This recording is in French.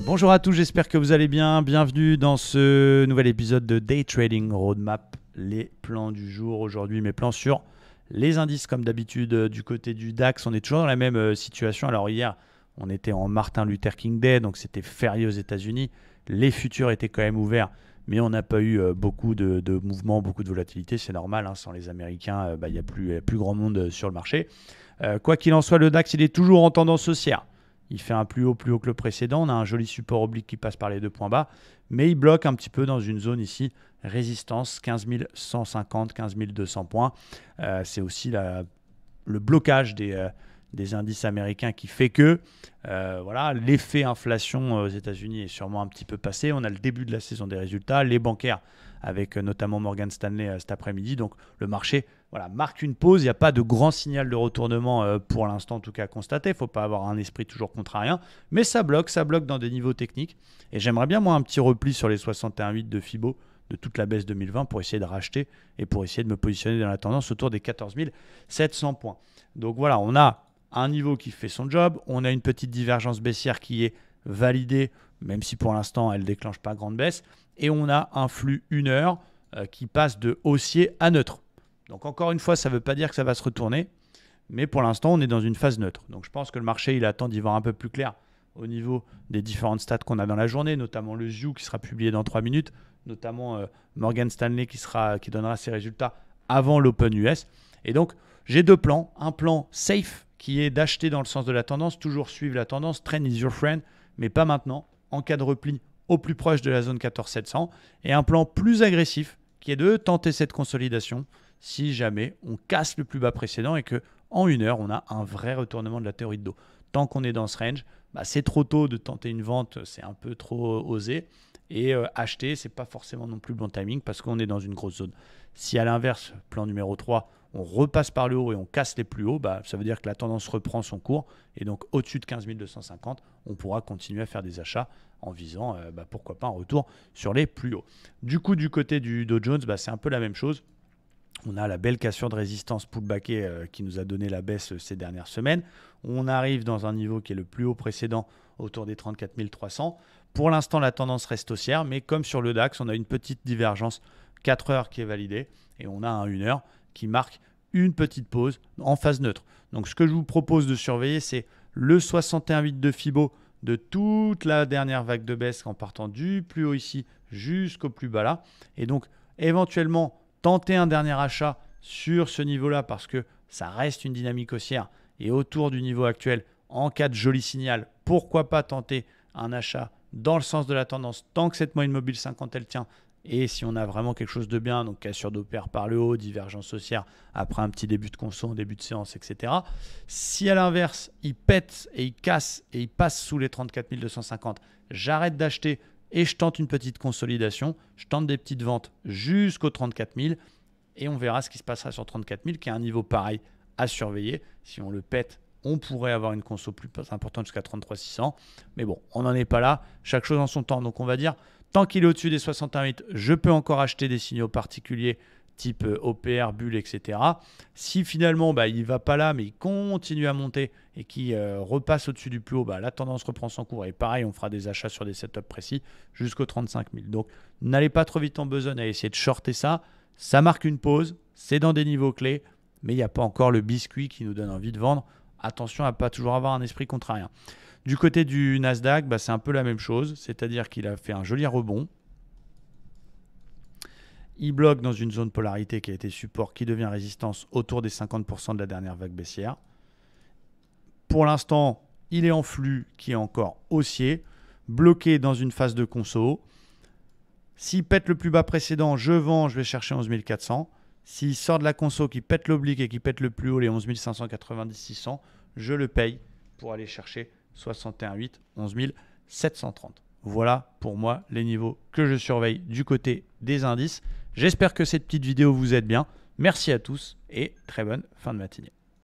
Bonjour à tous, j'espère que vous allez bien. Bienvenue dans ce nouvel épisode de Day Trading Roadmap. Les plans du jour aujourd'hui, mes plans sur les indices comme d'habitude du côté du DAX. On est toujours dans la même situation. Alors hier, on était en Martin Luther King Day, donc c'était férié aux États-Unis. Les futurs étaient quand même ouverts, mais on n'a pas eu beaucoup de mouvements, beaucoup de volatilité. C'est normal, hein, sans les Américains, il n'y a plus grand monde sur le marché. Quoi qu'il en soit, le DAX, il est toujours en tendance haussière. Il fait un plus haut que le précédent. On a un joli support oblique qui passe par les deux points bas. Mais il bloque un petit peu dans une zone ici, résistance 15 150, 15 200 points. C'est aussi le blocage des indices américains qui fait que voilà, l'effet inflation aux États-Unis est sûrement un petit peu passé. On a le début de la saison des résultats. Les bancaires avec notamment Morgan Stanley cet après-midi. Donc le marché marque une pause. Il n'y a pas de grand signal de retournement pour l'instant, en tout cas à constater. Il ne faut pas avoir un esprit toujours contrarien. Mais ça bloque dans des niveaux techniques. Et j'aimerais bien, moi, un petit repli sur les 61,8 de Fibo de toute la baisse 2020 pour essayer de racheter et pour essayer de me positionner dans la tendance autour des 14 700 points. Donc voilà, on a un niveau qui fait son job. On a une petite divergence baissière qui est validée, même si pour l'instant, elle ne déclenche pas grande baisse. Et on a un flux 1 heure qui passe de haussier à neutre. Donc encore une fois, ça ne veut pas dire que ça va se retourner, mais pour l'instant, on est dans une phase neutre. Donc je pense que le marché, il attend d'y voir un peu plus clair au niveau des différentes stats qu'on a dans la journée, notamment le ZIU qui sera publié dans 3 minutes, notamment Morgan Stanley qui donnera ses résultats avant l'Open US. Et donc, j'ai deux plans. Un plan safe qui est d'acheter dans le sens de la tendance, toujours suivre la tendance, trend is your friend, mais pas maintenant, en cas de repli au plus proche de la zone 14 700. Et un plan plus agressif qui est de tenter cette consolidation si jamais on casse le plus bas précédent et qu'en 1 heure, on a un vrai retournement de la théorie de dos. Tant qu'on est dans ce range, c'est trop tôt de tenter une vente, c'est un peu trop osé. Et acheter, ce n'est pas forcément non plus le bon timing parce qu'on est dans une grosse zone. Si à l'inverse, plan numéro 3, on repasse par le haut et on casse les plus hauts, ça veut dire que la tendance reprend son cours. Et donc au-dessus de 15 250, on pourra continuer à faire des achats en visant, pourquoi pas, un retour sur les plus hauts. Du coup, du côté du Dow Jones, c'est un peu la même chose. On a la belle cassure de résistance pullbackée qui nous a donné la baisse ces dernières semaines. On arrive dans un niveau qui est le plus haut précédent, autour des 34 300. Pour l'instant, la tendance reste haussière, mais comme sur le DAX, on a une petite divergence 4 heures qui est validée et on a un 1 heure qui marque une petite pause en phase neutre. Donc ce que je vous propose de surveiller, c'est le 61,8 de Fibo de toute la dernière vague de baisse en partant du plus haut ici jusqu'au plus bas là. Et donc éventuellement tenter un dernier achat sur ce niveau-là parce que ça reste une dynamique haussière et autour du niveau actuel, en cas de joli signal, pourquoi pas tenter un achat dans le sens de la tendance tant que cette moyenne mobile 50 elle tient. Et si on a vraiment quelque chose de bien, donc cassure d'opère par le haut, divergence haussière après un petit début de conso, début de séance, etc. Si à l'inverse, il pète et il casse et il passe sous les 34 250, j'arrête d'acheter et je tente une petite consolidation. Je tente des petites ventes jusqu'aux 34 000 et on verra ce qui se passera sur 34 000 qui est un niveau pareil à surveiller. Si on le pète, on pourrait avoir une conso plus importante jusqu'à 33 600. Mais bon, on n'en est pas là. Chaque chose en son temps. Donc on va dire, tant qu'il est au-dessus des 61,8, je peux encore acheter des signaux particuliers type OPR, bulle, etc. Si finalement, il ne va pas là, mais il continue à monter et qu'il repasse au-dessus du plus haut, la tendance reprend son cours. Et pareil, on fera des achats sur des setups précis jusqu'aux 35 000. Donc, n'allez pas trop vite en besogne à essayer de shorter ça. Ça marque une pause, c'est dans des niveaux clés, mais il n'y a pas encore le biscuit qui nous donne envie de vendre. Attention à ne pas toujours avoir un esprit contrarien. Du côté du Nasdaq, c'est un peu la même chose, c'est-à-dire qu'il a fait un joli rebond. Il bloque dans une zone polarité qui a été support, qui devient résistance autour des 50% de la dernière vague baissière. Pour l'instant, il est en flux qui est encore haussier, bloqué dans une phase de conso. S'il pète le plus bas précédent, je vends, je vais chercher 11 400. S'il sort de la conso qui pète l'oblique et qui pète le plus haut, les 11 590 600, je le paye pour aller chercher 61,8, 11 730. Voilà pour moi les niveaux que je surveille du côté des indices. J'espère que cette petite vidéo vous aide bien. Merci à tous et très bonne fin de matinée.